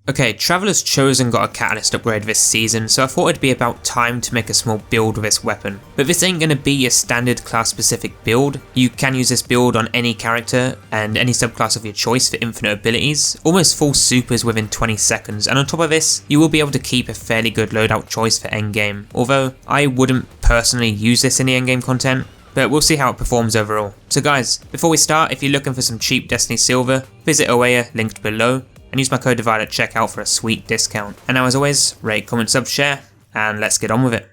Okay, Traveler's Chosen got a catalyst upgrade this season, so I thought it'd be about time to make a small build with this weapon. But this ain't going to be your standard class specific build. You can use this build on any character and any subclass of your choice for infinite abilities, almost full supers within 20 seconds, and on top of this, you will be able to keep a fairly good loadout choice for endgame, although I wouldn't personally use this in the endgame content, but we'll see how it performs overall. So guys, before we start, if you're looking for some cheap Destiny Silver, visit Oea, linked below, and use my code DIVIDE at checkout for a sweet discount. And now as always, rate, comment, sub, share, and let's get on with it.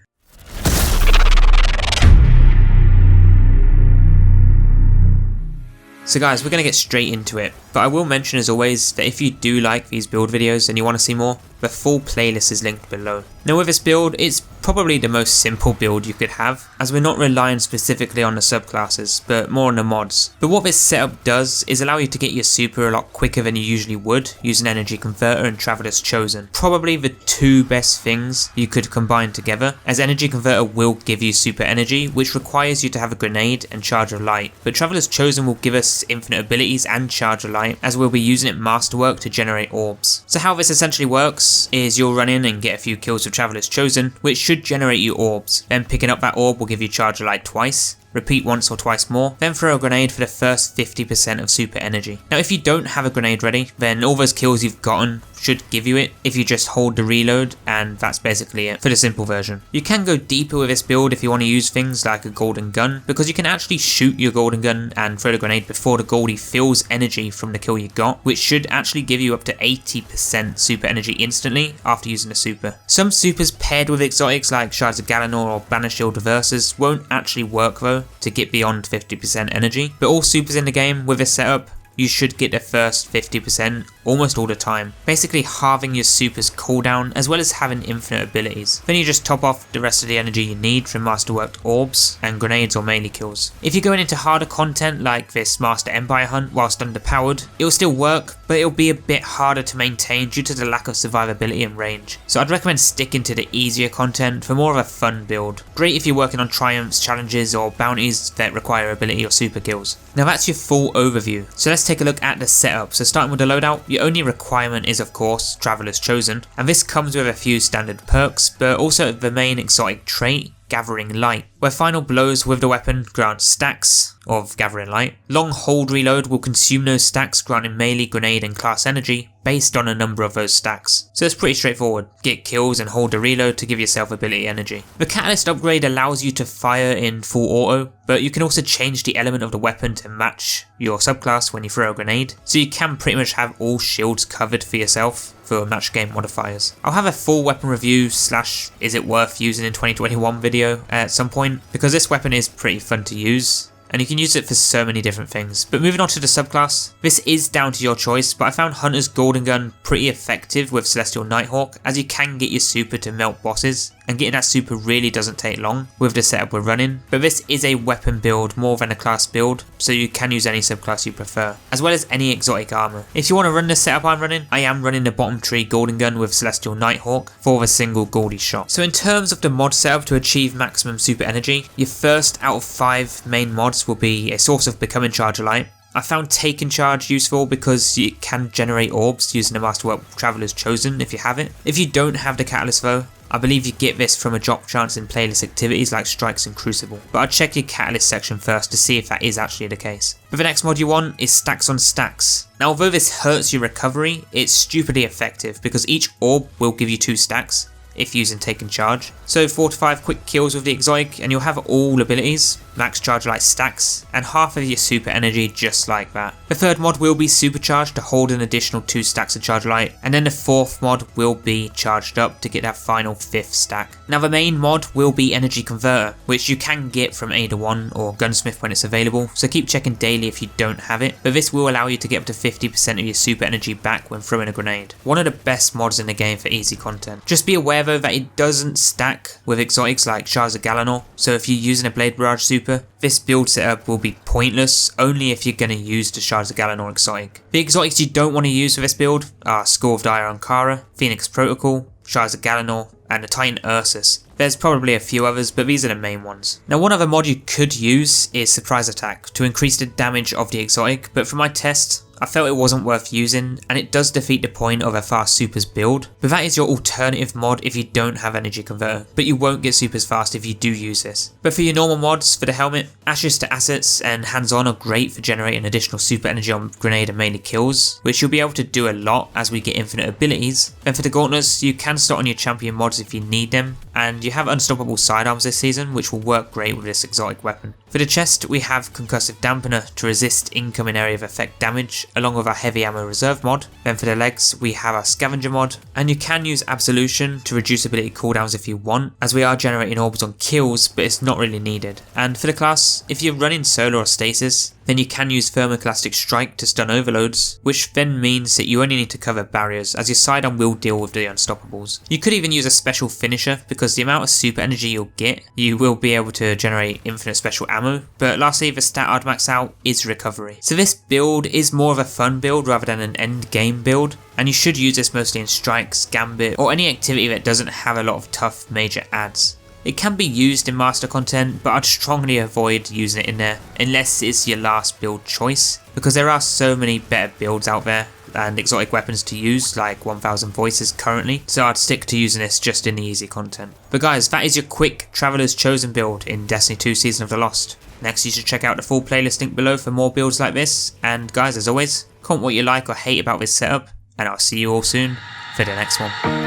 So guys, we're going to get straight into it, but I will mention as always that if you do like these build videos and you want to see more, the full playlist is linked below. Now with this build, it's probably the most simple build you could have, as we're not relying specifically on the subclasses, but more on the mods. But what this setup does is allow you to get your super a lot quicker than you usually would using Energy Converter and Traveler's Chosen. Probably the two best things you could combine together, as Energy Converter will give you super energy, which requires you to have a grenade and Charge of Light, but Traveler's Chosen will give us infinite abilities and Charge of Light, as we'll be using it masterwork to generate orbs. So how this essentially works is you'll run in and get a few kills with Traveler's Chosen, which should generate you orbs. Then picking up that orb will give you Charge of Light twice, repeat once or twice more, then throw a grenade for the first 50% of super energy. Now if you don't have a grenade ready, then all those kills you've gotten should give you it if you just hold the reload, and that's basically it for the simple version. You can go deeper with this build if you want to use things like a golden gun, because you can actually shoot your golden gun and throw the grenade before the goldie fills energy from the kill you got, which should actually give you up to 80% super energy instantly after using a super. Some supers paired with exotics like Shards of Galanor or Banner Shield Reversers won't actually work though to get beyond 50% energy, but all supers in the game with this setup, you should get the first 50% almost all the time, basically halving your super's cooldown as well as having infinite abilities. Then you just top off the rest of the energy you need from masterworked orbs and grenades or melee kills. If you're going into harder content like this Master Empire hunt whilst underpowered, it'll still work, but it'll be a bit harder to maintain due to the lack of survivability and range. So I'd recommend sticking to the easier content for more of a fun build. Great if you're working on triumphs, challenges or bounties that require ability or super kills. Now that's your full overview, so let's take a look at the setup. So starting with the loadout, your only requirement is of course Traveler's Chosen, and this comes with a few standard perks, but also the main exotic trait, Gathering Light, where final blows with the weapon grant stacks of Gathering Light. Long hold reload will consume those stacks, granting melee, grenade and class energy based on a number of those stacks. So it's pretty straightforward. Get kills and hold the reload to give yourself ability energy. The catalyst upgrade allows you to fire in full auto, but you can also change the element of the weapon to match your subclass when you throw a grenade, so you can pretty much have all shields covered for yourself for match game modifiers. I'll have a full weapon review slash is it worth using in 2021 video at some point, because this weapon is pretty fun to use and you can use it for so many different things. But moving on to the subclass, this is down to your choice, but I found Hunter's Golden Gun pretty effective with Celestial Nighthawk, as you can get your super to melt bosses, and getting that super really doesn't take long with the setup we're running. But this is a weapon build more than a class build, so you can use any subclass you prefer, as well as any exotic armor. If you want to run the setup I'm running, I am running the bottom tree Golden Gun with Celestial Nighthawk for a single Goldie shot. So in terms of the mod setup to achieve maximum super energy, your first out of 5 main mods will be a source of becoming Charge of Light. I found Taken Charge useful because it can generate orbs using the Masterwork Traveler's Chosen if you have it. If you don't have the catalyst though, I believe you get this from a drop chance in playlist activities like Strikes and Crucible, but I'd check your catalyst section first to see if that is actually the case. But the next mod you want is Stacks on Stacks. Now although this hurts your recovery, it's stupidly effective because each orb will give you 2 stacks if using Taken Charge. So 4 to 5 quick kills with the exotic and you'll have all abilities, max Charge Light stacks, and half of your super energy just like that. The third mod will be Supercharged to hold an additional 2 stacks of Charge Light, and then the fourth mod will be Charged Up to get that final 5th stack. Now the main mod will be Energy Converter, which you can get from Ada 1 or Gunsmith when it's available, so keep checking daily if you don't have it, but this will allow you to get up to 50% of your super energy back when throwing a grenade. One of the best mods in the game for easy content. Just be aware though that it doesn't stack with exotics like Shards of Galanor, so if you're using a Blade Barrage super, this build setup will be pointless only if you're going to use the Shards of Galanor exotic. The exotics you don't want to use for this build are Skull of Dire Ankara, Phoenix Protocol, Shards of Galanor, and the Titan Ursus. There's probably a few others, but these are the main ones. Now one other mod you could use is Surprise Attack to increase the damage of the exotic, but for my test, I felt it wasn't worth using, and it does defeat the point of a fast supers build, but that is your alternative mod if you don't have energy converter, but you won't get supers fast if you do use this. But for your normal mods, for the helmet, ashes to assets and hands-on are great for generating additional super energy on grenade and melee kills, which you'll be able to do a lot as we get infinite abilities. Then for the gauntlets, you can start on your champion mods if you need them, and you have unstoppable sidearms this season, which will work great with this exotic weapon. For the chest, we have concussive dampener to resist incoming area of effect damage, along with our heavy ammo reserve mod. Then for the legs, we have our scavenger mod, and you can use absolution to reduce ability cooldowns if you want, as we are generating orbs on kills, but it's not really needed. And for the class, if you're running solo or stasis, then you can use thermoclastic strike to stun overloads, which then means that you only need to cover barriers, as your sidearm will deal with the unstoppables. You could even use a special finisher, because the amount of super energy you'll get, you will be able to generate infinite special ammo. But lastly, the stat I'd max out is recovery. So this build is more of a fun build rather than an end game build, and you should use this mostly in strikes, gambit, or any activity that doesn't have a lot of tough major adds. It can be used in master content, but I'd strongly avoid using it in there unless it's your last build choice, because there are so many better builds out there and exotic weapons to use, like 1000 voices currently, so I'd stick to using this just in the easy content. But guys, that is your quick Traveler's Chosen build in Destiny 2 Season of the Lost. Next, you should check out the full playlist link below for more builds like this, and guys, as always, comment what you like or hate about this setup, and I'll see you all soon for the next one.